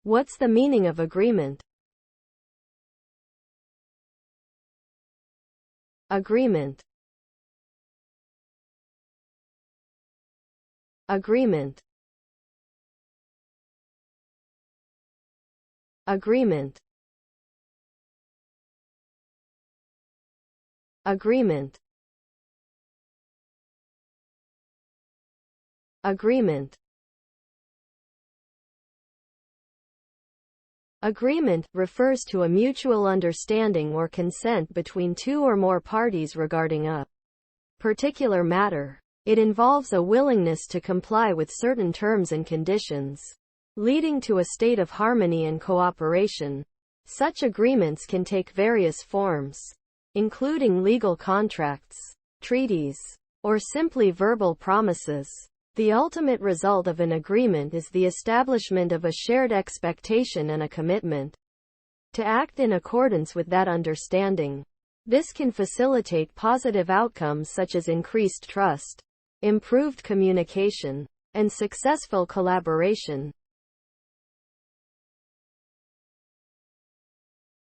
What's the meaning of agreement? Agreement. Agreement. Agreement. Agreement. Agreement. Agreement refers to a mutual understanding or consent between two or more parties regarding a particular matter. It involves a willingness to comply with certain terms and conditions, leading to a state of harmony and cooperation. Such agreements can take various forms, including legal contracts, treaties, or simply verbal promises. The ultimate result of an agreement is the establishment of a shared expectation and a commitment to act in accordance with that understanding. This can facilitate positive outcomes such as increased trust, improved communication, and successful collaboration.